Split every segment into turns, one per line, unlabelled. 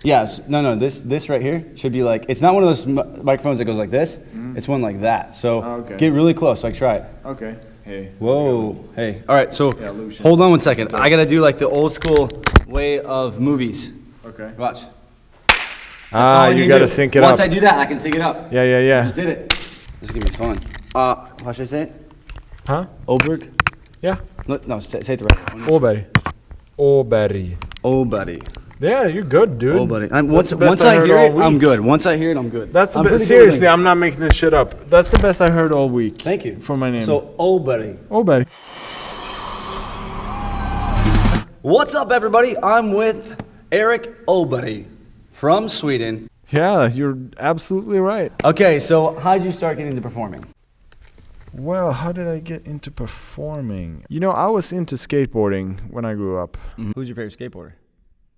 Yes. No. This right here should be like, it's not one of those microphones that goes like this. Mm-hmm. It's one like that. So get really close. Like try it.
Okay. Hey.
Whoa. Hey. All right. So hold on one second. I got to do like the old school way of movies.
Okay.
Watch.
You got to sync it
Once
up.
I do that, I can sync it up.
Yeah.
Just did it. This is going to be fun. How should I say it?
Huh?
Åberg?
Yeah.
No, say it the right way.
Åberg. Yeah, you're good, dude.
Åberg. Once I hear it, I'm good. Once I hear it, I'm good.
That's the best. Seriously, I'm not making this shit up. That's the best I heard all week.
Thank you.
For my name.
So, Åberg.
Åberg.
What's up, everybody? I'm with Erik Åberg from Sweden.
Yeah, you're absolutely right.
Okay, so how did you start getting into performing?
Well, how did I get into performing? You know, I was into skateboarding when I grew up.
Mm-hmm. Who's your favorite skateboarder?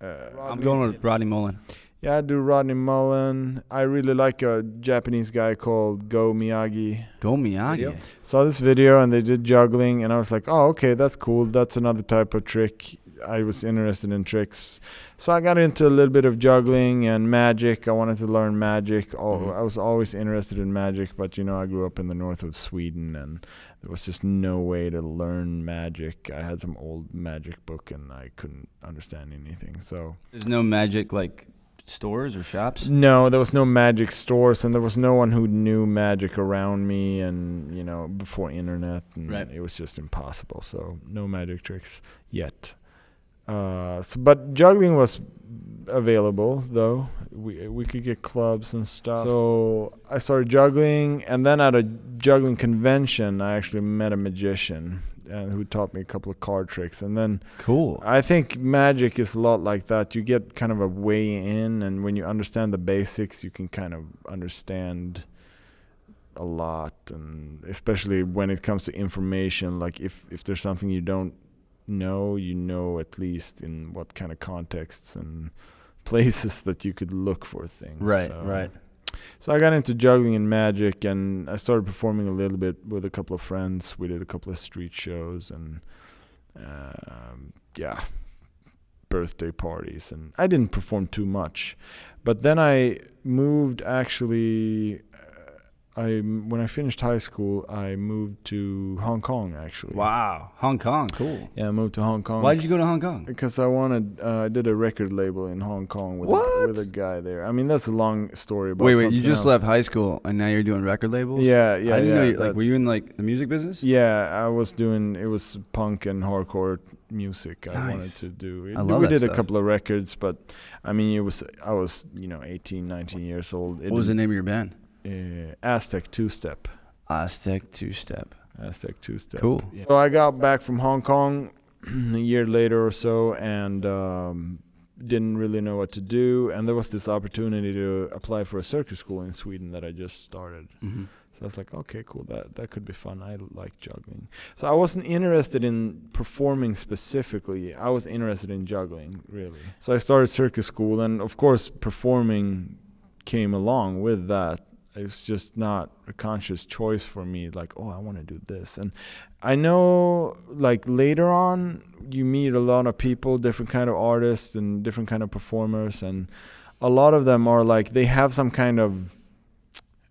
I'm going with Rodney Mullen.
Yeah, I do Rodney Mullen. I really like a Japanese guy called Go Miyagi.
Go Miyagi?
Saw this video and they did juggling and I was like, oh, okay, that's cool. That's another type of trick. I was interested in tricks. So I got into a little bit of juggling and magic. I wanted to learn magic. I was always interested in magic, but you know, I grew up in the north of Sweden and there was just no way to learn magic. I had some old magic book and I couldn't understand anything. So
there's no magic like stores or shops?
No, there was no magic stores and there was no one who knew magic around me and, you know, before internet and it was just impossible. So no magic tricks yet. But juggling was available though. We could get clubs and stuff. So I started juggling, and then at a juggling convention, I actually met a magician who taught me a couple of card tricks. And then
cool.
I think magic is a lot like that. You get kind of a way in, and when you understand the basics, you can kind of understand a lot, and especially when it comes to information. Like if there's something you don't know, you know at least in what kind of contexts and places that you could look for things.
Right.
So I got into juggling and magic, and I started performing a little bit with a couple of friends. We did a couple of street shows and birthday parties, and I didn't perform too much. But then I moved actually. When I finished high school, I moved to Hong Kong, actually.
Wow, Hong Kong, cool.
Yeah, I moved to Hong Kong.
Why did you go to Hong Kong?
Because I did a record label in Hong Kong with a guy there. I mean, that's a long story about
Wait, you just left high school and now you're doing record labels?
Yeah.
I didn't know you, were you in like the music business?
Yeah, I was doing, it was punk and hardcore music I wanted to do.
We
did a couple of records, but I mean, I was 18, 19 years old.
What was the name of your band?
Aztec Two-Step.
Aztec Two-Step.
Cool. Yeah. So I got back from Hong Kong a year later or so and didn't really know what to do. And there was this opportunity to apply for a circus school in Sweden that I just started. Mm-hmm. So I was like, okay, cool, that could be fun. I like juggling. So I wasn't interested in performing specifically. I was interested in juggling, really. So I started circus school, and of course performing came along with that. It's just not a conscious choice for me, like, oh, I want to do this. And I know, like, later on, you meet a lot of people, different kind of artists and different kind of performers, and a lot of them are like, they have some kind of,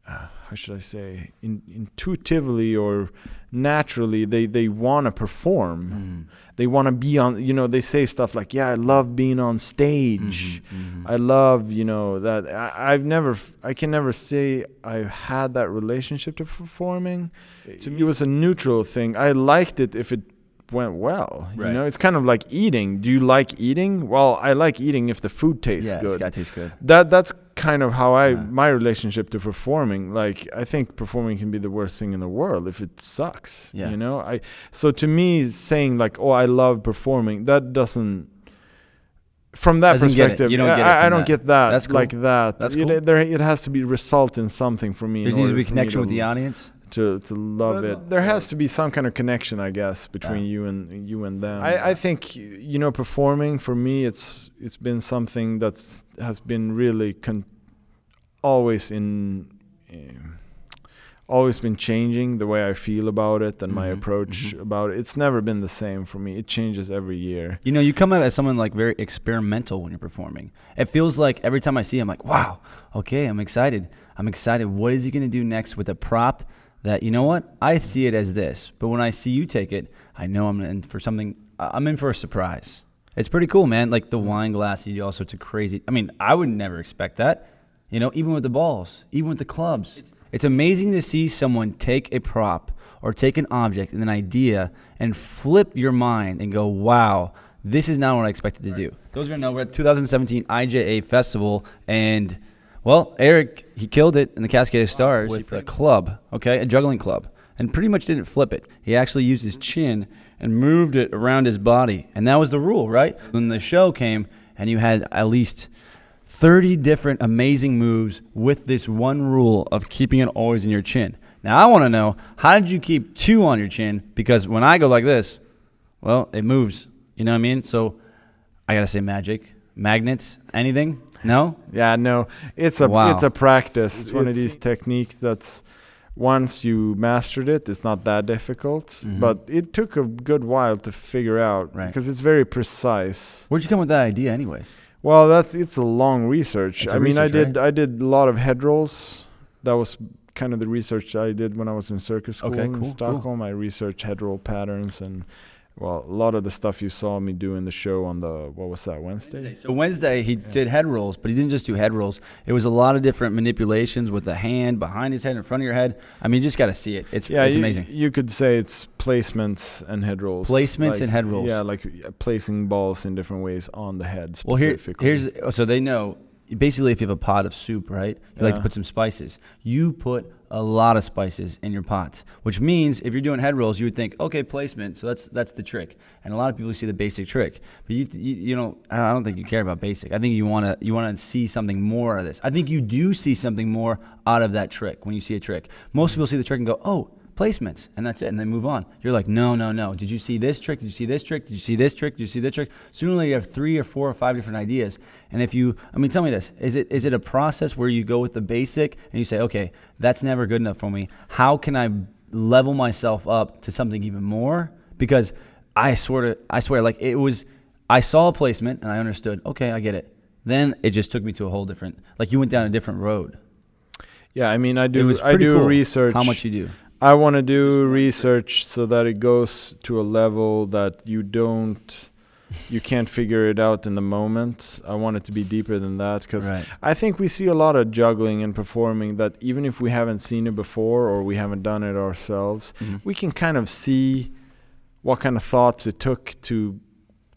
how should I say, intuitively or naturally, they want to perform. They want to be on, they say stuff like, yeah, I love being on stage. I love, that. I can never say I've had that relationship to performing. To me, it was a neutral thing. I liked it if it went well.
Right.
It's kind of like eating. Do you like eating? Well, I like eating if the food tastes good.
Yeah, it's got to taste good.
That's kind of how my relationship to performing. Like, I think performing can be the worst thing in the world if it sucks.
Yeah.
So to me, saying like, oh, I love performing, that doesn't. From that perspective,
you don't get it
I don't get that.
That's cool.
Like that.
That's cool.
It has to be result in something for me.
There needs to be connection with the audience.
To love it. There has to be some kind of connection, I guess, between you and them. I think performing for me, it's been something has been really always always been changing the way I feel about it and my approach about it. It's never been the same for me. It changes every year.
You know, you come out as someone like very experimental when you're performing. It feels like every time I see you, I'm like, wow, okay, I'm excited. What is he going to do next with a prop that, you know what, I see it as this. But when I see you take it, I know I'm in for something. I'm in for a surprise. It's pretty cool, man. Like the wine glass, you do all sorts of crazy. I mean, I would never expect that. You know, even with the balls, even with the clubs. It's amazing to see someone take a prop or take an object and an idea and flip your mind and go, wow, this is not what I expected to do. Those are now, we're at 2017 IJA Festival, and, well, Erik, he killed it in the Cascade of Stars with a club, okay, a juggling club, and pretty much didn't flip it. He actually used his chin and moved it around his body, and that was the rule, right? When the show came and you had at least 30 different amazing moves with this one rule of keeping it always in your chin. Now, I want to know, how did you keep 2 on your chin? Because when I go like this, well, it moves. You know what I mean? So I got to say magic, magnets, anything? No?
Yeah, no. It's a practice. It's one of these techniques that's, once you mastered it, it's not that difficult. But it took a good while to figure out because it's very precise.
Where'd you come with that idea anyways?
Well, it's a long research. I did a lot of head rolls. That was kind of the research I did when I was in circus school in Stockholm. I researched head roll patterns and, well, a lot of the stuff you saw me do in the show on the, what was that, Wednesday?
So Wednesday he did head rolls, but he didn't just do head rolls. It was a lot of different manipulations with the hand behind his head, in front of your head. I mean, you just got to see it. It's amazing.
You could say it's placements and head rolls.
Placements and head rolls.
Yeah, like placing balls in different ways on the head
specifically. Well, here's so they know. Basically, if you have a pot of soup, right, you like to put some spices. You put a lot of spices in your pots, which means if you're doing head rolls, you would think, okay, placement, so that's the trick. And a lot of people see the basic trick, but you don't. I don't think you care about basic. I think you want to see something more of this. I think you do see something more out of that trick when you see a trick. Most people see the trick and go, oh, placements, and that's it, and they move on. You're like, no. Did you see this trick? Did you see this trick? Did you see this trick? Did you see this trick? Sooner or later, you have 3 or 4 or 5 different ideas. And if you, tell me this, is it a process where you go with the basic and you say, okay, that's never good enough for me. How can I level myself up to something even more? Because I swear, like it was, I saw a placement and I understood, okay, I get it. Then it just took me to a whole different, like you went down a different road.
Yeah, I do research.
How much you do?
I want to do research so that it goes to a level that you can't figure it out in the moment. I want it to be deeper than that because I think we see a lot of juggling and performing that even if we haven't seen it before or we haven't done it ourselves, we can kind of see what kind of thoughts it took to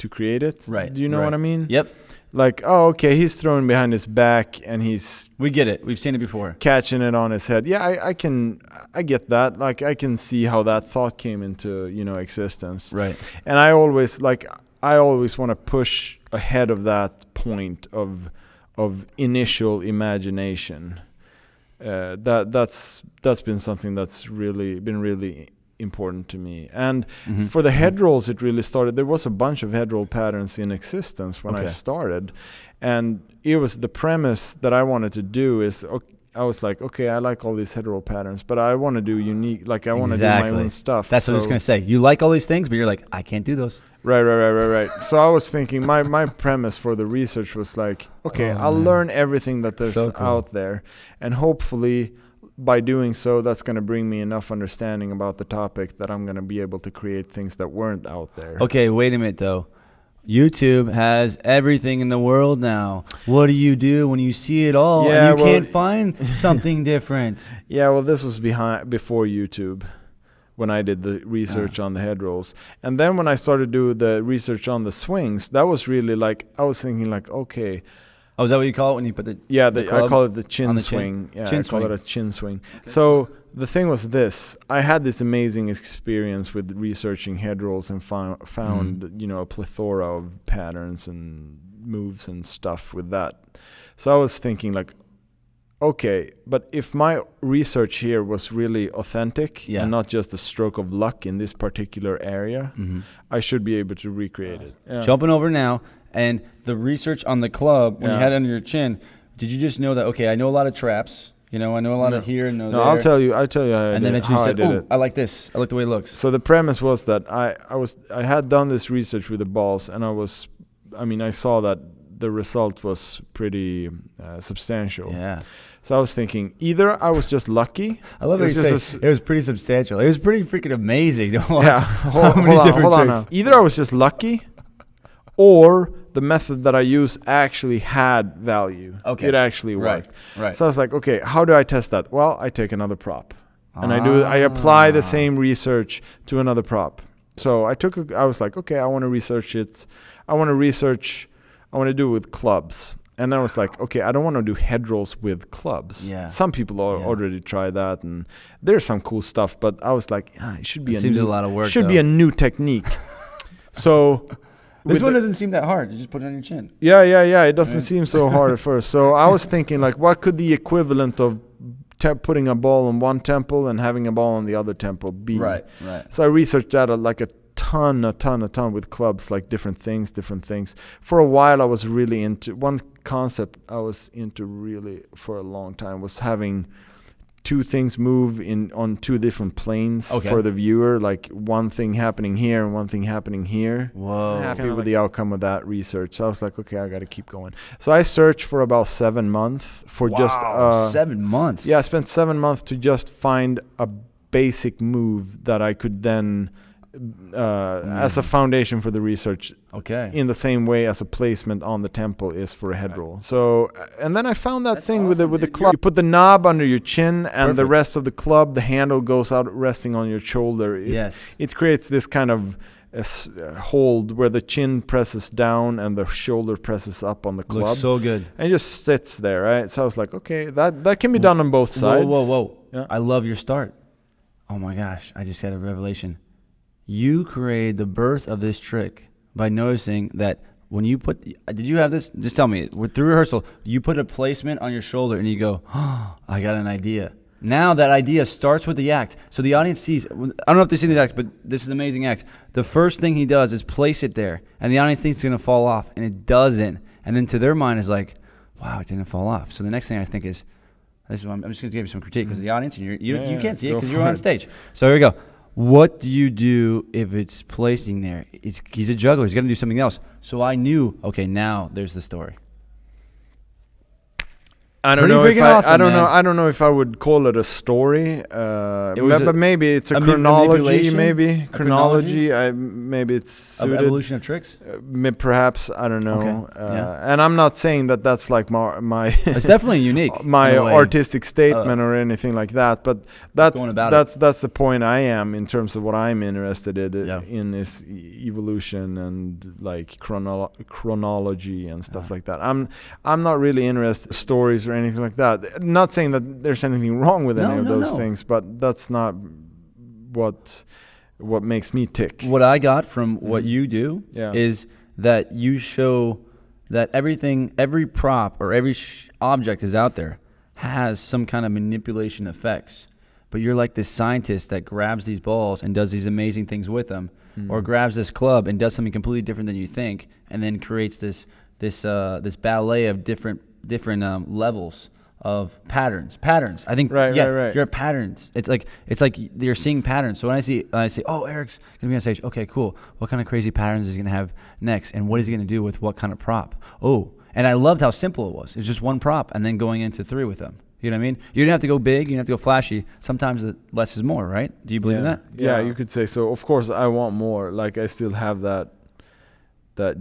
create it. Right. Do you know what I mean?
Yep.
Like, oh, okay, he's throwing behind his back and we
get it. We've seen it before.
Catching it on his head. Yeah, I get that. Like, I can see how that thought came into, existence. Right. And I always want to push ahead of that point of initial imagination. That's been something that's been really important to me. And for the head rolls, it really started. There was a bunch of head roll patterns in existence when I started, and it was the premise that I wanted to do is I was like, okay, I like all these head roll patterns, but I want to do unique, like I want to do my own stuff.
That's what I was going to say. You like all these things, but you're like, I can't do those.
Right. So I was thinking my premise for the research was like, okay, I'll learn everything that there's out there, and hopefully by doing so, that's going to bring me enough understanding about the topic that I'm going to be able to create things that weren't out there. Okay,
wait a minute, though. YouTube has everything in the world now. What do you do when you see it all and you can't find something different?
Yeah, well, this was before YouTube when I did the research on the head rolls. And then when I started to do the research on the swings, that was really like, I was thinking like, okay,
oh, is that what you call it when you put the
I call it the chin swing.
Yeah,
I call it a chin swing. Okay. So the thing was this. I had this amazing experience with researching head rolls and found a plethora of patterns and moves and stuff with that. So I was thinking like, okay, but if my research here was really authentic and not just a stroke of luck in this particular area, I should be able to recreate it.
Yeah. Jumping over now. And the research on the club, when you had it under your chin, did you just know that, okay, I know a lot of traps, You know, I know a lot of here and
No,
there.
I'll tell you how
And then eventually
how
you
I
said,
did
"Oh,
it.
I like this. I like the way it looks."
So the premise was that I had done this research with the balls, and I saw that the result was pretty substantial.
Yeah.
So I was thinking, either I was just lucky.
I love how you say it was pretty substantial. It was pretty freaking amazing to watch.
Yeah, hold on now. Either I was just lucky, or the method that I used actually had value.
Okay.
It actually worked.
Right.
So I was like, okay, how do I test that? Well, I take another prop. And I apply the same research to another prop. So I was like, okay, I want to research it. I want to do it with clubs. And then I was like, okay, I don't want to do head rolls with clubs.
Yeah.
Some people already try that, and there's some cool stuff. But I was like, it should be
a lot of work.
Should be a new technique. So
this one doesn't seem that hard. You just put it on your chin.
Yeah. It doesn't seem so hard at first. So I was thinking, like, what could the equivalent of putting a ball on one temple and having a ball on the other temple be?
Right.
So I researched that like a ton with clubs, like different things. For a while, I was really into one concept. I was into really for a long time was having two things move on two different planes for the viewer, like one thing happening here and one thing happening here.
Whoa.
I'm happy with the outcome of that research. So I was like, okay, I got to keep going. So I searched for about 7 months for just
7 months.
Yeah, I spent 7 months to just find a basic move that I could then as a foundation for the research.
Okay.
In the same way as a placement on the temple is for a head roll. So, and then I found that thing awesome, with the club. You put the knob under your chin, and the rest of the club, the handle goes out resting on your shoulder. It creates this kind of hold where the chin presses down and the shoulder presses up on the club.
Looks so good.
And it just sits there, right? So I was like, okay, that can be done on both sides.
Whoa.
Yeah.
I love your start. Oh my gosh, I just had a revelation. You created the birth of this trick by noticing that when you put did you have this? Just tell me. Through rehearsal, you put a placement on your shoulder and you go, oh, I got an idea. Now that idea starts with the act. So the audience sees, I don't know if they see the act, but this is an amazing act. The first thing he does is place it there, and the audience thinks it's going to fall off, and it doesn't. And then to their mind is like, wow, it didn't fall off. So the next thing I think is, I'm just going to give you some critique because the audience, and you can't see it because you're on stage. So here we go. What do you do if it's placing there? He's a juggler. He's going to do something else. So I knew, okay, now there's the story.
I don't know if I would call it a story, but maybe it's a chronology. Maybe chronology. Maybe it's suited.
Evolution of tricks.
Perhaps, I don't know. Okay. And I'm not saying that that's like my
it's definitely unique.
My artistic statement or anything like that. But that's the point I am in terms of what I'm interested in is evolution and like chronology and stuff like that. I'm not really interested in stories or anything like that. Not saying that there's anything wrong with any of those things, but that's not what makes me tick.
What I got from what you do is that you show that every prop or every object is out there has some kind of manipulation effects. But you're like this scientist that grabs these balls and does these amazing things with them, or grabs this club and does something completely different than you think, and then creates this ballet of different levels of patterns. I think right. You're patterns. It's like you're seeing patterns. So when I say, oh, Erik's gonna be on stage. Okay, cool. What kind of crazy patterns is he gonna have next, and what is he gonna do with what kind of prop? Oh, and I loved how simple it was. It's just one prop, and then going into 3 with them. You know what I mean? You didn't have to go big. You didn't have to go flashy. Sometimes less is more, right? Do you believe in that?
Yeah, you could say so. Of course, I want more. Like I still have that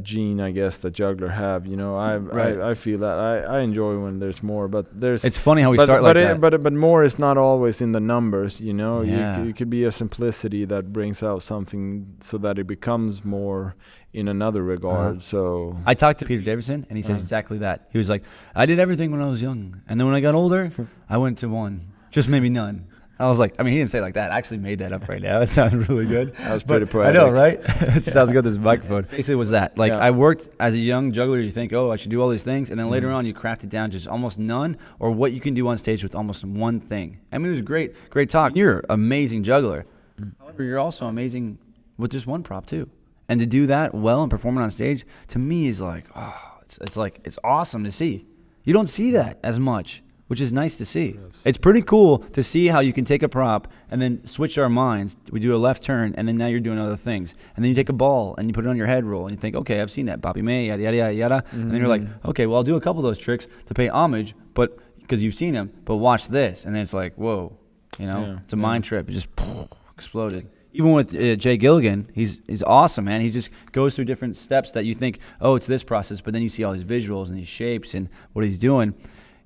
gene, I guess, that juggler have. You know, I feel that I enjoy when there's more, but
it's funny how we start like that.
But more is not always in the numbers. You know, it could be a simplicity that brings out something so that it becomes more in another regard. So
I talked to Peter Davison, and he said exactly that. He was like, I did everything when I was young, and then when I got older, I went to one, just maybe none. I was like, I mean, he didn't say it like that. I actually made that up right now. That sounds really good.
That was pretty poetic.
I know, right? It sounds good, this microphone. Basically, it was that. Like, I worked as a young juggler. You think, oh, I should do all these things. And then later on, you craft it down just almost none, or what you can do on stage with almost one thing. I mean, it was great talk. You're an amazing juggler. However, you're also amazing with just one prop, too. And to do that well and perform it on stage, to me, is like, oh, it's awesome to see. You don't see that as much which is nice to see. It's pretty cool to see how you can take a prop and then switch our minds. We do a left turn, and then now you're doing other things. And then you take a ball and you put it on your head roll, and you think, okay, I've seen that, Bobby May, yada, yada, yada, yada. And then you're like, okay, well, I'll do a couple of those tricks to pay homage, but because you've seen them, but watch this. And then it's like, whoa, it's a mind trip. It just exploded. Even with Jay Gilligan, he's awesome, man. He just goes through different steps that you think, oh, it's this process, but then you see all these visuals and these shapes and what he's doing.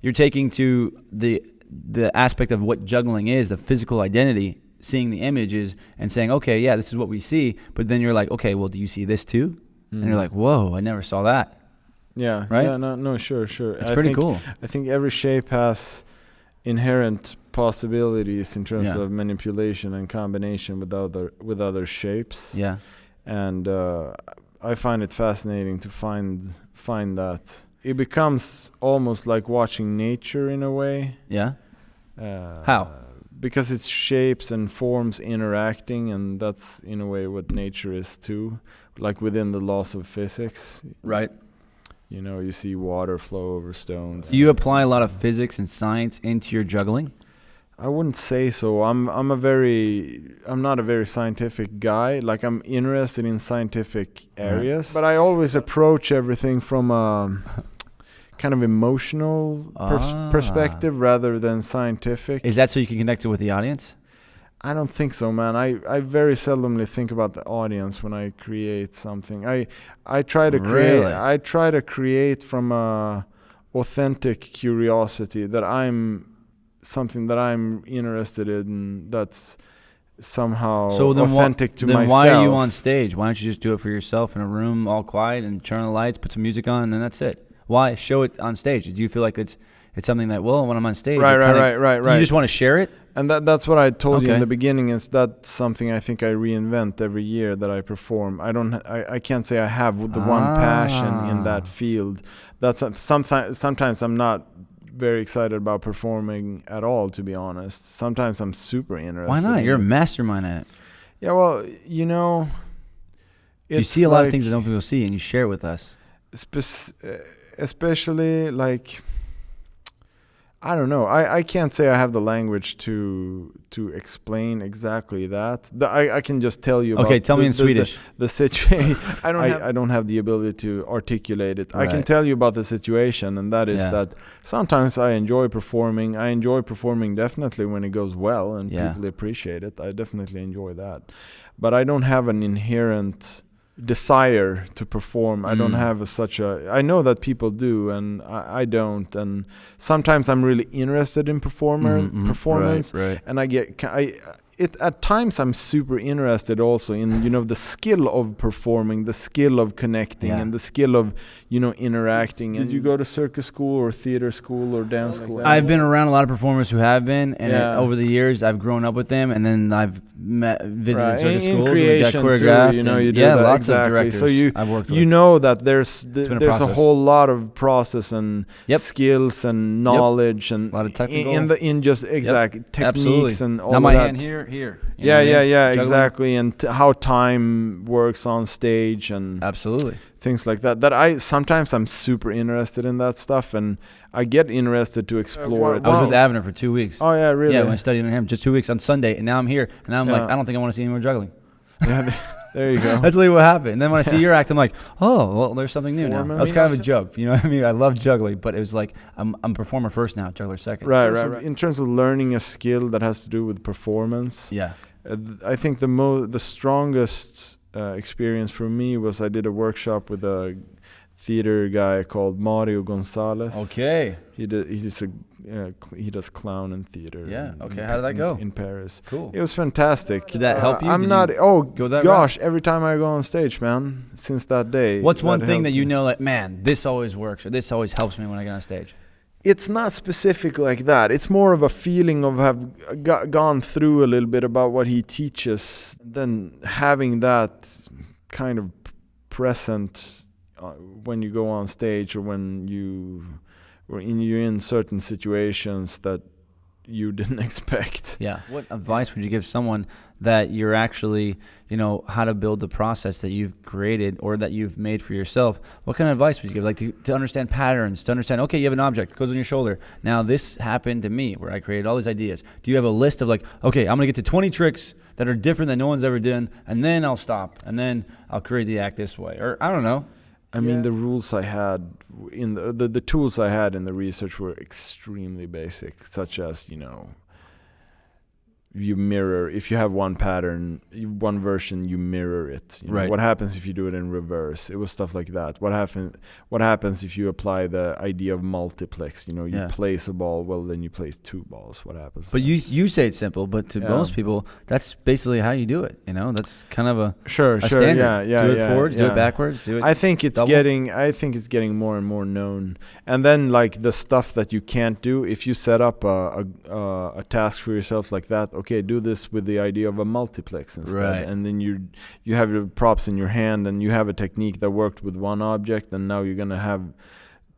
You're taking to the aspect of what juggling is, the physical identity, seeing the images and saying, okay, yeah, this is what we see. But then you're like, okay, well, do you see this too? And you're like, whoa, I never saw that.
Yeah.
Right?
Yeah, no, sure.
It's pretty cool.
I think every shape has inherent possibilities in terms of manipulation and combination with other shapes.
Yeah.
And I find it fascinating to find that. It becomes almost like watching nature in a way.
Yeah. How?
Because it's shapes and forms interacting, and that's in a way what nature is too, like within the laws of physics.
Right.
You see water flow over stones.
Do you apply a lot of physics and science into your juggling?
I wouldn't say so. I'm not a very scientific guy. Like, I'm interested in scientific areas, but I always approach everything from a kind of emotional perspective rather than scientific.
Is that so you can connect it with the audience?
I don't think so, man. I very seldomly think about the audience when I create something. I try to create.
Really?
I try to create from a authentic curiosity that something that I'm interested in. That's somehow authentic to myself.
Then why are you on stage? Why don't you just do it for yourself in a room, all quiet, and turn on the lights, put some music on, and then that's it? Why show it on stage? Do you feel like it's something that, well, when I'm on stage,
right.
You just want to share it?
And that's what I told you in the beginning. Is that something I think I reinvent every year that I perform. I can't say I have the one passion in that field. That's sometimes I'm not very excited about performing at all, to be honest. Sometimes I'm super interested.
Why not? You're a mastermind at it.
Yeah, well,
you see a lot of things that no people see, and you share it with us.
Especially like, I don't know. I can't say I have the language to explain exactly that. I can just tell you.
Okay, tell me in Swedish.
The situation. I don't have the ability to articulate it. Right. I can tell you about the situation, and that is that sometimes I enjoy performing. I enjoy performing definitely when it goes well and people appreciate it. I definitely enjoy that, but I don't have an inherent desire to perform. I don't have I know that people do, and I don't. And sometimes I'm really interested in performance,
right.
And at times I'm super interested also in the skill of performing, the skill of connecting, and the skill of interacting. Did you go to circus school or theater school or dance school?
I've been around a lot of performers who have been, and over the years I've grown up with them, and then I've visited circus schools and we got choreographed.
Too, you do that.
Lots of directors
so
I've worked with.
That there's a whole lot of process and skills and knowledge and
a lot of technical
in just techniques.
Absolutely.
And all
now
of
my
that.
hand here.
Yeah, exactly. And how time works on stage and
absolutely
things like that. I'm super interested in that stuff, and I get interested to explore it.
I was with Avner for 2 weeks.
Oh yeah, really?
Yeah, when I studied with him, just 2 weeks on Sunday, and now I'm here, and now I'm like, I don't think I want to see any more juggling.
Yeah, there you go.
That's literally what happened. And then when I see your act, I'm like, oh, well, there's something new now. That was kind of a joke, you know what I mean? I love juggling, but it was like, I'm a performer first now, juggler second.
Right. In terms of learning a skill that has to do with performance, I think the strongest experience for me was I did a workshop with a theater guy called Mario Gonzalez.
Okay.
He does clown and theater.
Yeah. Okay. How did that go?
In Paris.
Cool.
It was fantastic.
Did that help you?
Gosh, every time I go on stage, man, since that day.
What's one thing that like, man, this always works, or this always helps me when I get on stage?
It's not specific like that. It's more of a feeling of have gone through a little bit about what he teaches, then having that kind of present when you go on stage, or when you're in certain situations that you didn't expect.
Yeah. What advice would you give someone that you're actually, how to build the process that you've created or that you've made for yourself? What kind of advice would you give? Like to understand patterns, to understand, okay, you have an object, it goes on your shoulder. Now this happened to me where I created all these ideas. Do you have a list of like, okay, I'm going to get to 20 tricks that are different that no one's ever done, and then I'll stop, and then I'll create the act this way? Or I don't know.
I mean, the rules I had in the tools I had in the research were extremely basic, such as, you mirror, if you have one pattern, one version, you mirror it.
Right.
What happens if you do it in reverse? It was stuff like that. What happens if you apply the idea of multiplex? You place a ball, well, then you place 2 balls. What happens?
But you say it's simple, but to most people, that's basically how you do it. That's kind of a standard. Do it forwards, do it backwards, do it.
I think it's getting more and more known. And then like the stuff that you can't do, if you set up a task for yourself like that, okay, do this with the idea of a multiplex instead.
Right.
And then you have your props in your hand and you have a technique that worked with one object, and now you're going to have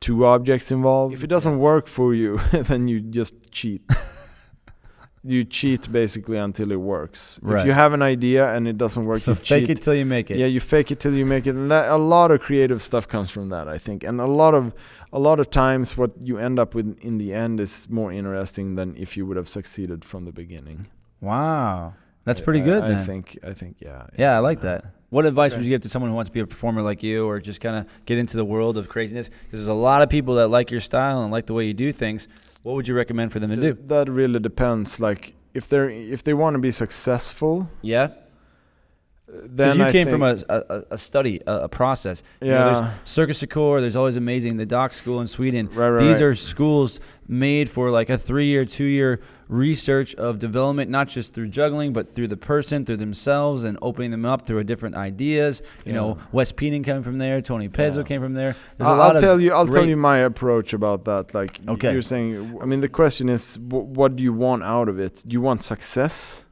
2 objects involved. If it doesn't work for you, then you just cheat. You cheat basically until it works.
Right.
If you have an idea and it doesn't work,
so
you
fake
cheat.
it till you make it.
Yeah, you fake it till you make it. And a lot of creative stuff comes from that, I think. And a lot of times what you end up with in the end is more interesting than if you would have succeeded from the beginning.
Wow. That's pretty good,
I
then.
think, yeah.
Yeah, I like that. What advice would you give to someone who wants to be a performer like you, or just kind of get into the world of craziness? Because there's a lot of people that like your style and like the way you do things. What would you recommend for them to do?
That really depends. Like if they want to be successful,
yeah.
Then
you came from a study, a process.
Yeah.
There's Circus Secor, there's always amazing, the Doc School in Sweden.
Right,
These are schools made for like a 3-year, 2-year research of development, not just through juggling, but through the person, through themselves, and opening them up through different ideas. Wes Peening came from there, Tony Pezzo came from there.
I'll tell you my approach about that. Like you're saying, I mean, the question is, what do you want out of it? Do you want success?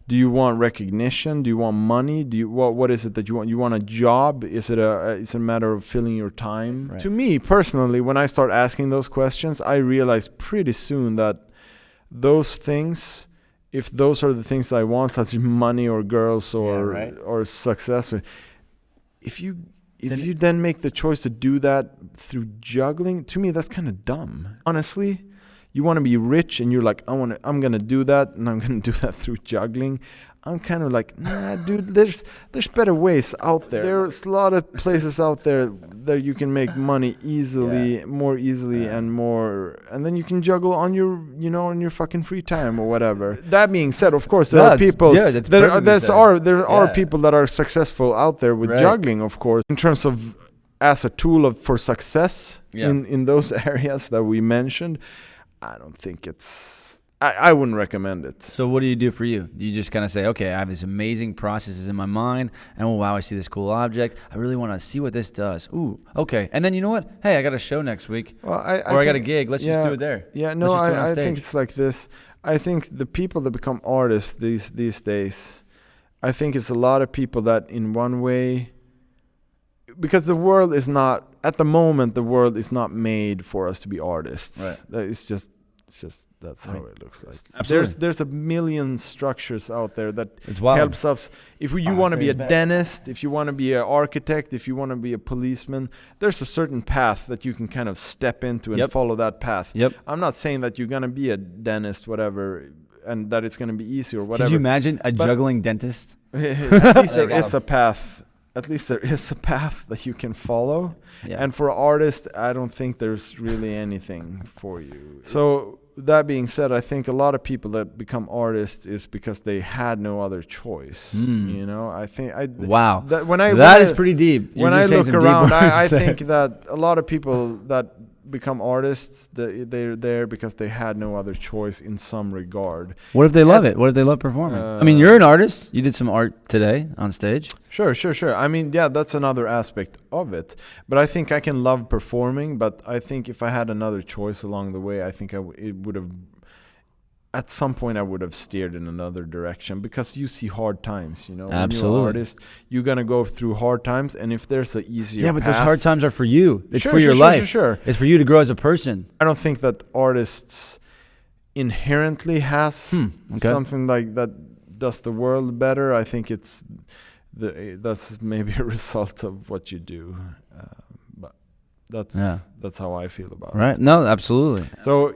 Do you want recognition? Do you want money? What is it that you want? You want a job? Is it it's a matter of filling your time? Right. To me personally, when I start asking those questions, I realize pretty soon that those things, if those are the things I want, such as money or girls or success, if you then make the choice to do that through juggling, to me that's kind of dumb. Honestly, you want to be rich and you're like, I'm gonna do that, and I'm gonna do that through juggling. I'm kind of like, nah, dude. There's better ways out there. There's a lot of places out there that you can make money easily, more easily, and more, and then you can juggle on your, on your fucking free time or whatever. That being said, of course, there are people. Yeah, there are people that are successful out there with juggling, of course, in terms of as a tool for success in those areas that we mentioned. I don't think I wouldn't recommend it.
So what do you do for you? Do you just kind of say, okay, I have this amazing processes in my mind, and oh wow, I see this cool object. I really want to see what this does. Ooh, okay. And then you know what? Hey, I got a show next week. Well, I got a gig. Let's just do it there.
Yeah, no, I think it's like this. I think the people that become artists these days, I think it's a lot of people that in one way, because the world is not, at the moment, the world is not made for us to be artists. Right. It's just that's how it looks like. Absolutely. There's a million structures out there that helps us. If you want to be a dentist, if you want to be an architect, if you want to be a policeman, there's a certain path that you can kind of step into and follow that path. Yep. I'm not saying that you're going to be a dentist, whatever, and that it's going to be easy or whatever.
Could you imagine a juggling dentist?
At least there is a path. At least there is a path that you can follow. Yeah. And for artists, I don't think there's really anything for you. So that being said, I think a lot of people that become artists is because they had no other choice. I think
wow. That is pretty deep.
When I look around, I think that a lot of people that become artists, they're there because they had no other choice in some regard.
What if they love it? What if they love performing? I mean, you're an artist. You did some art today on stage.
Sure. I mean, yeah, that's another aspect of it. But I think I can love performing. But I think if I had another choice along the way, I think it would have. At some point, I would have steered in another direction, because you see hard times,
Absolutely.
When you're an artist, you're going to go through hard times, and if there's an easier
but
path,
those hard times are for you. It's for your life. Sure. It's for you to grow as a person.
I don't think that artists inherently has something like that does the world better. I think that's maybe a result of what you do. But that's how I feel about it.
Right? No, absolutely.
So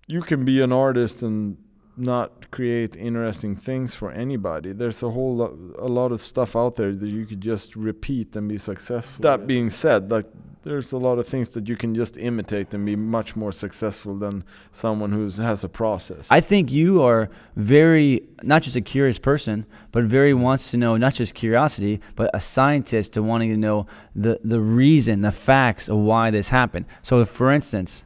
you can be an artist and not create interesting things for anybody. There's a lot of stuff out there that you could just repeat and be successful. That being said, like there's a lot of things that you can just imitate and be much more successful than someone who has a process.
I think you are very, not just a curious person, but very wants to know, not just curiosity, but a scientist to wanting to know the reason, the facts of why this happened. So if, for instance,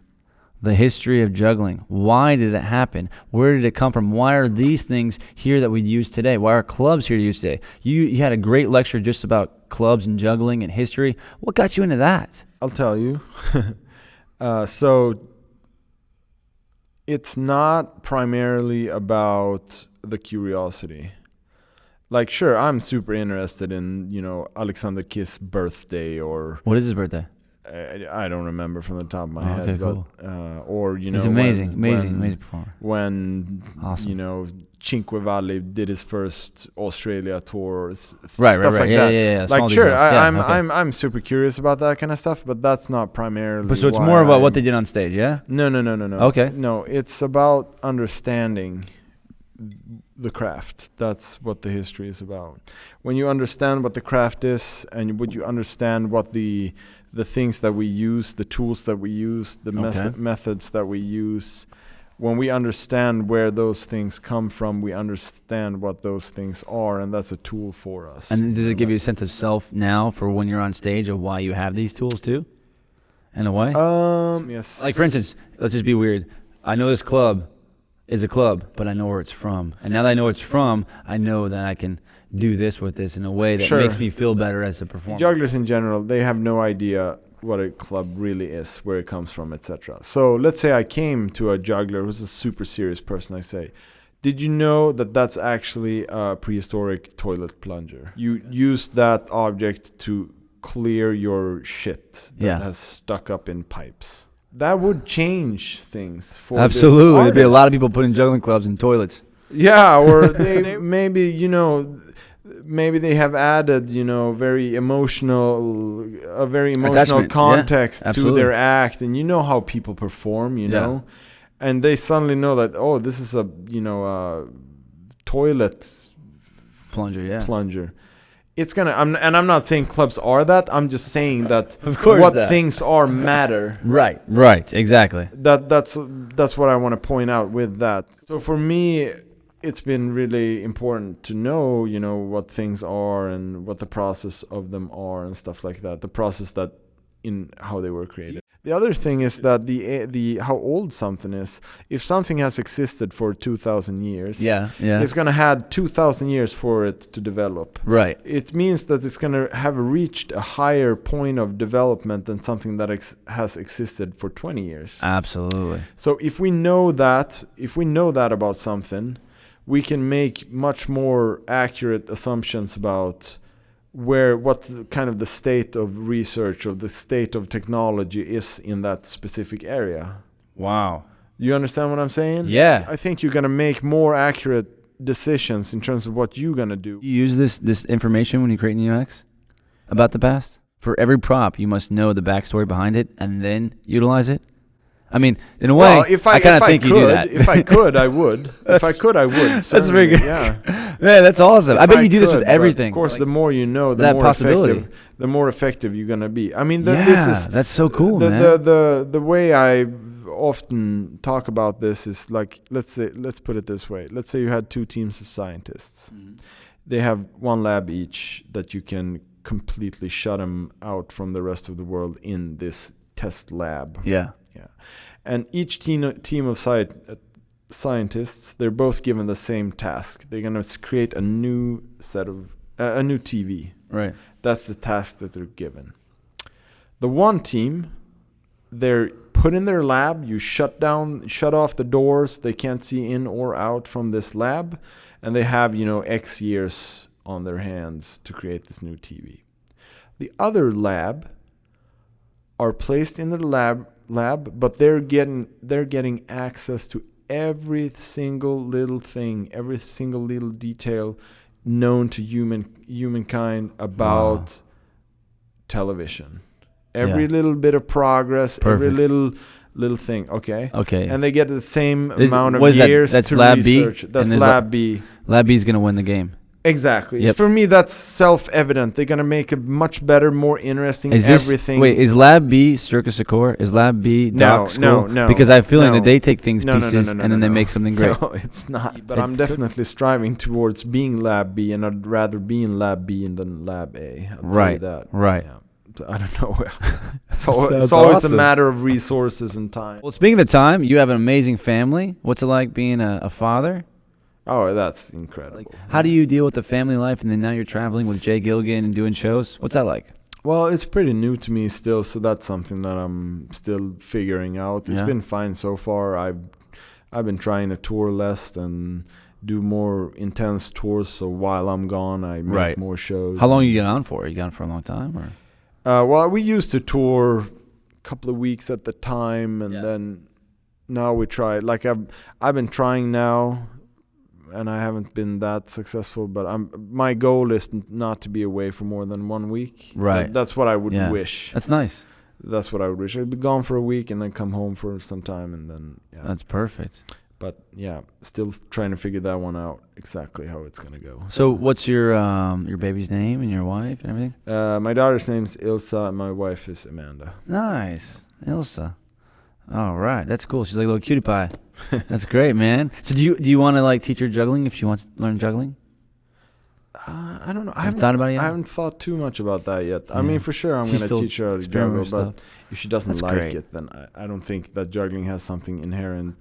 the history of juggling. Why did it happen? Where did it come from? Why are these things here that we use today? Why are clubs here to use today? You had a great lecture just about clubs and juggling and history. What got you into that?
I'll tell you. So it's not primarily about the curiosity. Like, sure, I'm super interested in, Alexander Kiss' birthday or...
What is his birthday?
I don't remember from the top of my head,
cool.
But or
he's amazing performer.
When
awesome.
Cinque Valle did his first Australia tour, stuff
right.
like
Yeah,
that.
Yeah.
Like, sure, I'm super curious about that kind of stuff, but that's not primarily.
But so it's more about what they did on stage, yeah?
No.
Okay.
No, it's about understanding the craft. That's what the history is about. When you understand what the craft is, and would you understand what the things that we use, the tools that we use, the methods that we use, when we understand where those things come from, we understand what those things are, and that's a tool for us.
And does it give you a sense of self now for when you're on stage of why you have these tools too? In a way?
Yes.
Like, for instance, let's just be weird. I know this club is a club, but I know where it's from. And now that I know it's from, I know that I can do this with this in a way that makes me feel better as a performer.
Jugglers in general, they have no idea what a club really is, where it comes from, etc. So let's say I came to a juggler who's a super serious person. I say, did you know that that's actually a prehistoric toilet plunger? You use that object to clear your shit that has stuck up in pipes. That would change things for
absolutely. There'd be a lot of people putting juggling clubs in toilets.
Yeah, or they maybe they have added very emotional
attachment.
context to their act, and how people perform, know, and they suddenly know that this is a toilet plunger. It's gonna. I'm not saying clubs are that. I'm just saying that things are matter.
Right. Exactly.
That's what I want to point out with that. So for me, it's been really important to know, what things are and what the process of them are and stuff like that. The process that in how they were created. The other thing is that the how old something is. If something has existed for 2,000 years, it's gonna have 2,000 years for it to develop.
Right.
It means that it's gonna have reached a higher point of development than something that has existed for 20 years.
Absolutely.
So if we know that about something, we can make much more accurate assumptions about what kind of the state of research or the state of technology is in that specific area.
Wow.
You understand what I'm saying?
Yeah.
I think you're going to make more accurate decisions in terms of what you're going to do.
You use this information when you create new UX about the past? For every prop, you must know the backstory behind it and then utilize it? I mean, in a way, I kind of think you do that.
If I could, I would. If I could, I would.
That's very good.
Yeah.
Yeah, that's awesome. I bet you do this with everything.
Of course, the more you know, the more effective you're gonna be. I mean,
that's so cool, man.
The way I often talk about this is like, let's put it this way. Let's say you had two teams of scientists. Mm-hmm. They have one lab each that you can completely shut them out from the rest of the world in this test lab.
Yeah.
And each team of scientists, they're both given the same task. They're going to create a new TV.
Right.
That's the task that they're given. The one team, they're put in their lab. You shut off the doors. They can't see in or out from this lab. And they have, X years on their hands to create this new TV. The other lab are placed in the lab, but they're getting access to every single little thing, every single little detail known to humankind about television. Every little bit of progress, every little thing. Okay. And they get the same amount of years to research. That's Lab B.
Lab B is going to win the game.
Exactly.
Yep.
For me, that's self-evident. They're going to make a much better, more interesting everything.
Wait, is Lab B Circus Secor? Is Lab B Doc School?
No.
Because I have a feeling that they take things pieces and then they make something great.
No, it's not. But I'm definitely striving towards being Lab B, and I'd rather be in Lab B than Lab A. I'll tell you that.
Right.
Yeah. I don't know. It's always awesome. A matter of resources and time.
Well, speaking of the time, you have an amazing family. What's it like being a father?
Oh, that's incredible.
How do you deal with the family life, and then now you're traveling with Jay Gilligan and doing shows? What's that like?
Well, it's pretty new to me still, so that's something that I'm still figuring out. It's been fine so far. I've been trying to tour less and do more intense tours, so while I'm gone, I make more shows.
How long you get on for? You gone for a long time, or?
Well, we used to tour a couple of weeks at the time, and then now we try. Like I've been trying now, and I haven't been that successful. But my goal is not to be away for more than 1 week.
Right.
That's what I would wish.
That's nice.
That's what I would wish. I'd be gone for a week and then come home for some time, and then
That's perfect.
But still trying to figure that one out exactly how it's gonna go.
So what's your baby's name and your wife and everything?
My daughter's name's Ilsa and my wife is Amanda.
Nice, Ilsa. All right, that's cool. She's like a little cutie pie. That's great, man. So do you want to like teach her juggling if she wants to learn juggling?
I don't know.
I haven't thought about it yet?
I haven't thought too much about that yet. I mean, for sure, I'm going to teach her how to juggle, but if she doesn't like it, then I don't think that juggling has something inherent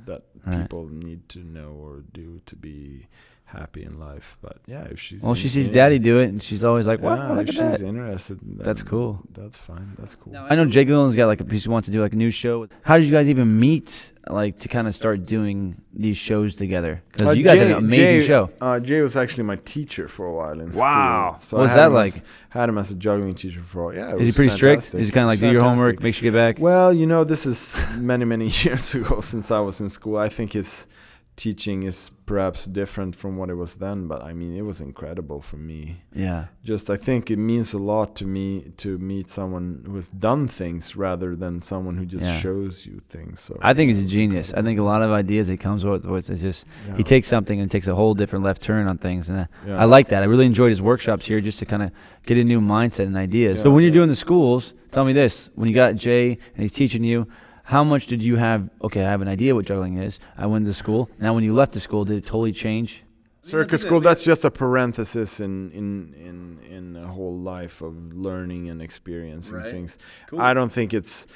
that people need to know or do to be happy in life. But if she's
she sees Daddy do it, and she's always like, "Wow,
if she's interested,
that's cool.
That's fine. That's cool."
Now, I know Jay Gillen's got he wants to do like a new show. How did you guys even meet? Like to kind of start doing these shows together, because you guys had an amazing show.
Jay was actually my teacher for a while in school.
Wow,
so
what was that like?
Had him as a juggling teacher for a while. Yeah,
is he pretty strict? Is he kind of like do your homework, make sure you get back?
Well, this is many years ago since I was in school. I think his teaching is perhaps different from what it was then, but I mean, it was incredible for me.
Yeah.
I think it means a lot to me to meet someone who has done things rather than someone who just shows you things. So
I think he's a genius. Incredible. I think a lot of ideas he comes with is just he takes something and takes a whole different left turn on things, and I like that. I really enjoyed his workshops here just to kind of get a new mindset and ideas. So when you're doing the schools, tell me this: when you got Jay and he's teaching you, how much did you have? Okay, I have an idea what juggling is. I went to school. Now, when you left the school, did it totally change?
Circus school, that's just a parenthesis in a whole life of learning and experiencing things. Cool. I don't think it's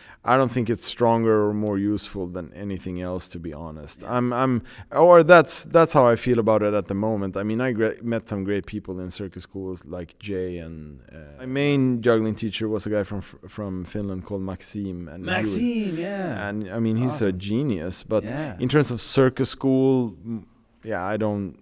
stronger or more useful than anything else, to be honest. That's how I feel about it at the moment. I mean, I met some great people in circus schools like Jay, and my main juggling teacher was a guy from Finland called Maxim. And and I mean, he's a genius. But in terms of circus school, I don't.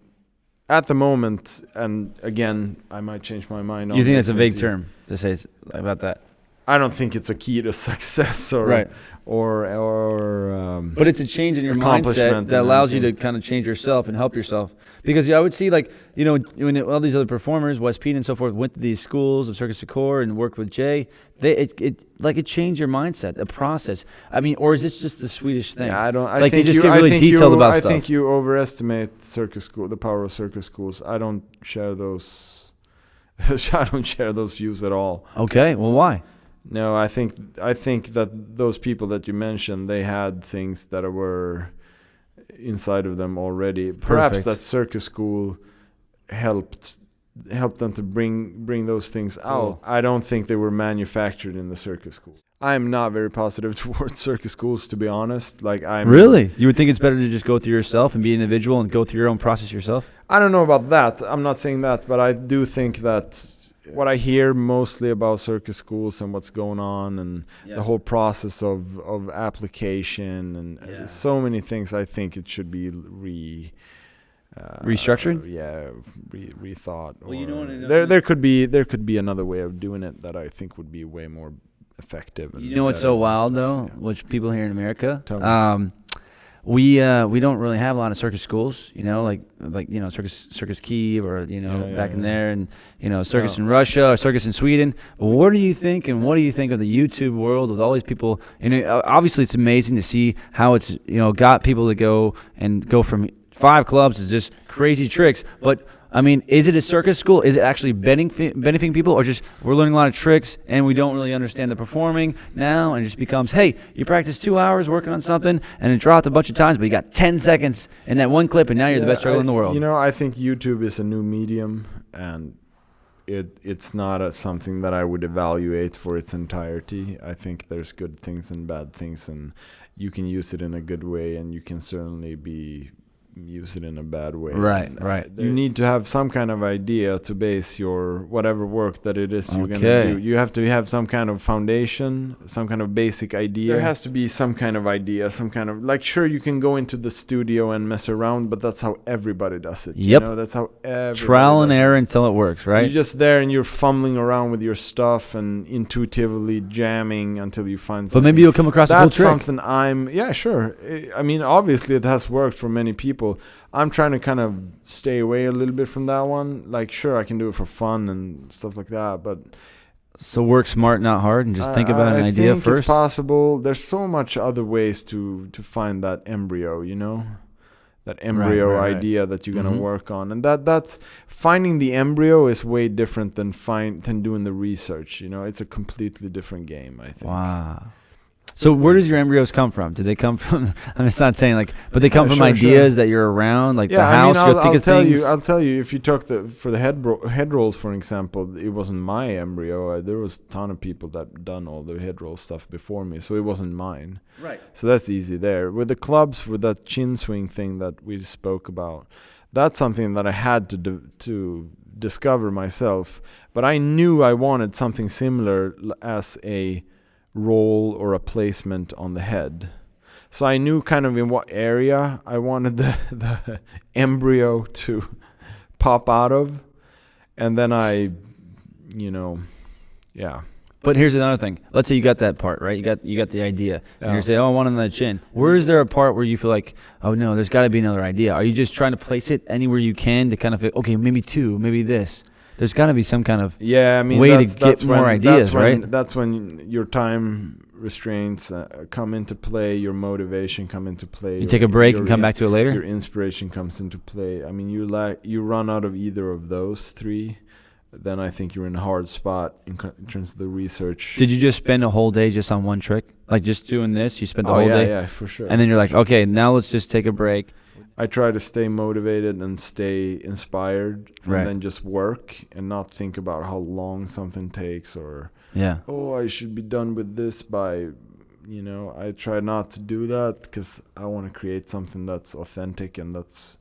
At the moment, and again, I might change my mind on.
You think it's a vague term to say about that?
I don't think it's a key to success or
but it's a change in your mindset that allows you to kind of change yourself and help yourself. Because I would see, like, when all these other performers, Wes Pete and so forth, went to these schools of Circus Secor and worked with Jay, it changed your mindset, the process. I mean, or is this just the Swedish thing?
Yeah,
I think you just get really detailed about stuff.
I think you overestimate circus school, the power of circus schools. I don't share those. I don't share those views at all.
Okay, well, why?
No, I think that those people that you mentioned, they had things that were inside of them already. Perhaps that circus school helped them to bring those things out. I don't think they were manufactured in the circus school. I'm not very positive towards circus schools, to be honest.
Really? You would think it's better to just go through yourself and be an individual and go through your own process yourself?
I don't know about that. I'm not saying that, but I do think that what I hear mostly about circus schools and what's going on and the whole process of application and so many things, I think it should be
restructured.
Rethought.
Well,
there could be another way of doing it that I think would be way more effective.
You know what's so wild though, which people here in America, we don't really have a lot of circus schools, like Circus Kiev or back in there, and circus in Russia or circus in Sweden. But what do you think, and what do you think of the YouTube world with all these people? Obviously it's amazing to see how it's got people to go from 5 clubs to just crazy tricks, but I mean, is it a circus school? Is it actually benefiting people, or just we're learning a lot of tricks and we don't really understand the performing now, and it just becomes, hey, you practice 2 hours working on something and it dropped a bunch of times, but you got 10 seconds in that one clip and now you're the best juggler in the world.
I think YouTube is a new medium, and it's not something that I would evaluate for its entirety. I think there's good things and bad things, and you can use it in a good way, and you can certainly use it in a bad way.
Right.
You need to have some kind of idea to base your whatever work that it is you're going to do. You have to have some kind of foundation, some kind of basic idea. There has to be some kind of idea, some kind of, sure, you can go into the studio and mess around, but that's how everybody does it.
Yep.
That's how everybody
trial and
does
error
it.
Until it works, right?
You're just there and you're fumbling around with your stuff and intuitively jamming until you find something.
But maybe you'll come across a cool trick.
That's something sure. I mean, obviously it has worked for many people. I'm trying to kind of stay away a little bit from that one. Sure, I can do it for fun and stuff like that, but
so work smart, not hard, and just think about an idea
think
first.
It's possible. There's so much other ways to find that embryo, that embryo idea that you're gonna work on, and that finding the embryo is way different than doing the research. It's a completely different game, I think.
Wow. So where does your embryos come from? Do they come from? I'm just not saying but they come from ideas that you're around, the house.
I'll tell you. If you took for the head rolls, for example, it wasn't my embryo. There was a ton of people that done all the head roll stuff before me, so it wasn't mine.
Right.
So that's easy there. With the clubs, with that chin swing thing that we spoke about, that's something that I had to discover myself. But I knew I wanted something similar as a roll or a placement on the head. So I knew kind of in what area I wanted the embryo to pop out of. And then
But here's another thing. Let's say you got that part, right? You got the idea. And you're saying, I want it on the chin. Where is there a part where you feel like, oh no, there's got to be another idea? Are you just trying to place it anywhere you can to kind of feel, okay, maybe 2, maybe this? There's got to be some kind of way to get more ideas, right?
That's when your time restraints come into play, your motivation come into play.
You take a break and come back to it later?
Your inspiration comes into play. I mean, you run out of either of those 3, then I think you're in a hard spot in terms of the research.
Did you just spend a whole day just on one trick? Just doing this? You spent the whole day?
Yeah, for sure.
And then you're like, okay, now let's just take a break.
I try to stay motivated and stay inspired, and then just work and not think about how long something takes, or I should be done with this by, I try not to do that because I want to create something that's authentic and that's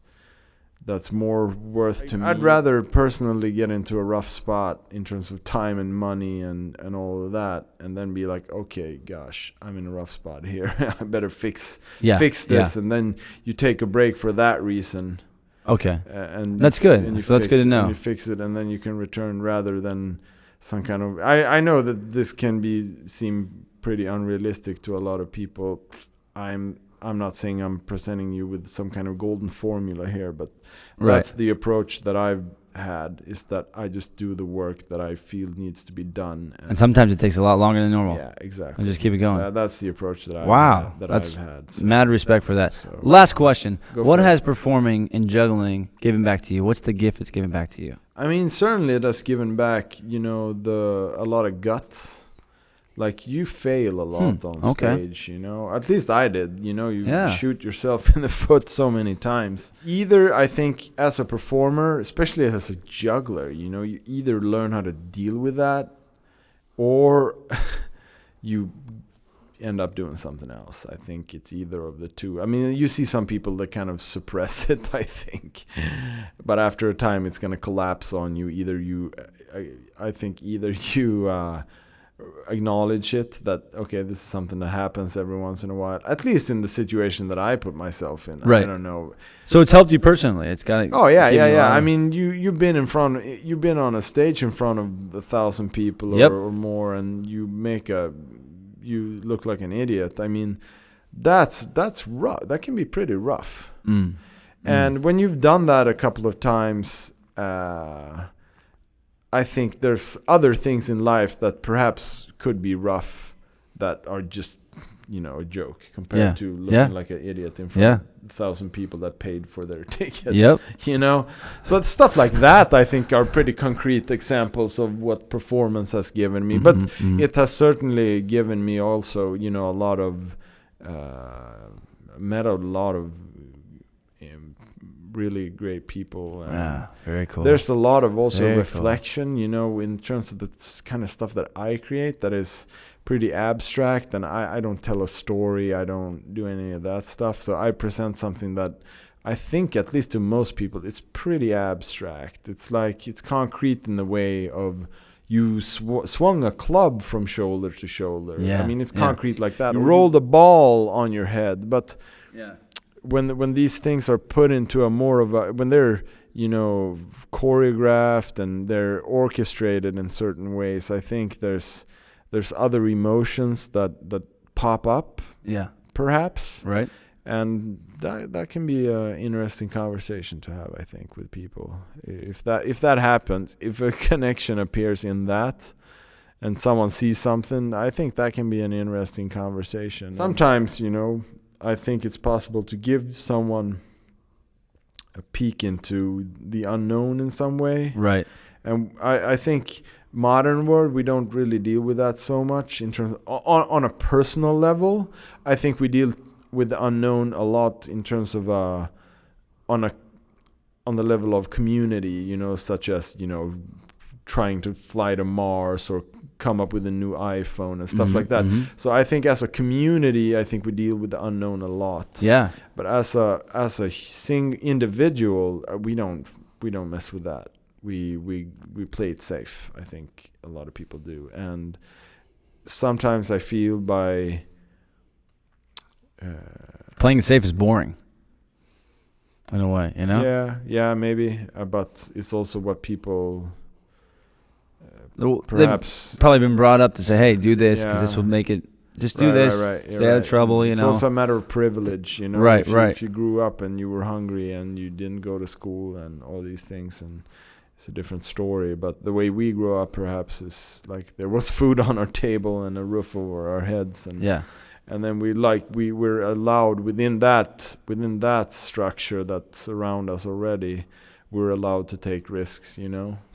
more worth to me. I'd rather personally get into a rough spot in terms of time and money and all of that, and then be like, okay, gosh, I'm in a rough spot here. I better fix this, and then you take a break for that reason.
Okay, and that's good. So that's good to know.
And you fix it, and then you can return rather than some kind of. I know that this can seem pretty unrealistic to a lot of people. I'm not saying I'm presenting you with some kind of golden formula here, but that's the approach that I've had, is that I just do the work that I feel needs to be done.
And sometimes it takes a lot longer than normal.
Yeah, exactly.
And just keep it going.
That's the approach that
I've
had.
So. Mad respect for that. So last question. What has performing and juggling given back to you? What's the gift it's given back to you?
I mean, certainly it has given back, a lot of guts. You fail a lot on stage, At least I did. You shoot yourself in the foot so many times. Either, I think, as a performer, especially as a juggler, you either learn how to deal with that, or you end up doing something else. I think it's either of the two. I mean, you see some people that kind of suppress it, I think. But after a time, it's going to collapse on you. I think either you acknowledge it, that okay, this is something that happens every once in a while, at least in the situation that I put myself in. I don't know,
so it's helped you personally. It's got
I mean, you've been on a stage in front of 1,000 people or more, and you look like an idiot. I mean, that's rough. That can be pretty rough. And when you've done that a couple of times, I think there's other things in life that perhaps could be rough that are just, a joke compared to looking like an idiot in front of 1,000 people that paid for their tickets. So it's stuff like that, I think, are pretty concrete examples of what performance has given me. But it has certainly given me also, a lot of met a lot of really great people.
Very cool.
There's a lot of also reflection, in terms of the kind of stuff that I create that is pretty abstract, and I don't tell a story, I don't do any of that stuff. So I present something that I think, at least to most people, it's pretty abstract. It's like it's concrete in the way of you swung a club from shoulder to shoulder. I mean, it's concrete like that. You rolled a ball on your head, but when these things are put into a more of a, when they're choreographed and they're orchestrated in certain ways, I think there's other emotions that pop up. Perhaps.
Right.
And that can be an interesting conversation to have, I think, with people. If that happens, if a connection appears in that, and someone sees something, I think that can be an interesting conversation. Sometimes, I think it's possible to give someone a peek into the unknown in some way.
Right.
And I think modern world, we don't really deal with that so much in terms of, on a personal level. I think we deal with the unknown a lot in terms of on the level of community, such as trying to fly to Mars or come up with a new iPhone and stuff like that. So I think as a community, I think we deal with the unknown a lot. But as a individual, we don't mess with that. We play it safe. I think a lot of people do, and sometimes I feel by
playing it safe is boring in a way,
Yeah, maybe, but it's also what people
perhaps they've probably been brought up to say, "Hey, do this because this will make it." Just do this. Stay out of trouble.
It's also a matter of privilege,
Right.
If you grew up and you were hungry and you didn't go to school and all these things, and it's a different story. But the way we grew up, perhaps, is like there was food on our table and a roof over our heads, and then we were allowed within that structure that's around us already. We're allowed to take risks,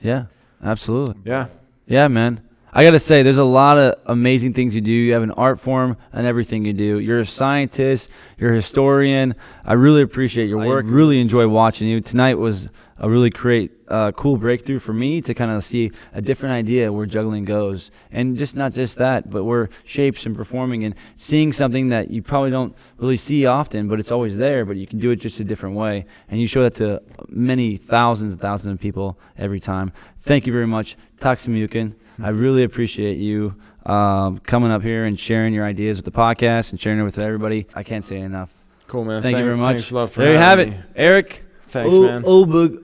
Yeah, absolutely.
Yeah,
man. I got to say, there's a lot of amazing things you do. You have an art form and everything you do. You're a scientist. You're a historian. I really appreciate your work. I really enjoy watching you. Tonight was a really cool breakthrough for me to kind of see a different idea where juggling goes. And not just that, but where shapes and performing and seeing something that you probably don't really see often, but it's always there, but you can do it just a different way. And you show that to many thousands and thousands of people every time. Thank you very much, Taksimukin. I really appreciate you coming up here and sharing your ideas with the podcast and sharing it with everybody. I can't say enough.
Cool, man.
Thank you very much.
Thanks a lot for
there you have it,
me.
Eric.
Thanks, man.
Åberg.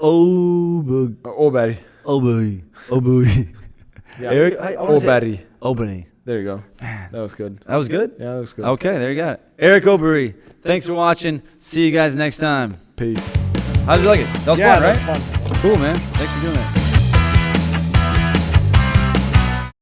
Yeah.
Eric
Åberg. There you go.
Man.
That was good.
That was good?
Yeah, that was good.
Okay, there you got it. Eric Åberg. Thanks for watching. See you guys next time.
Peace.
How did you like it? That was fun, right?
That was fun.
Cool, man. Thanks for doing that.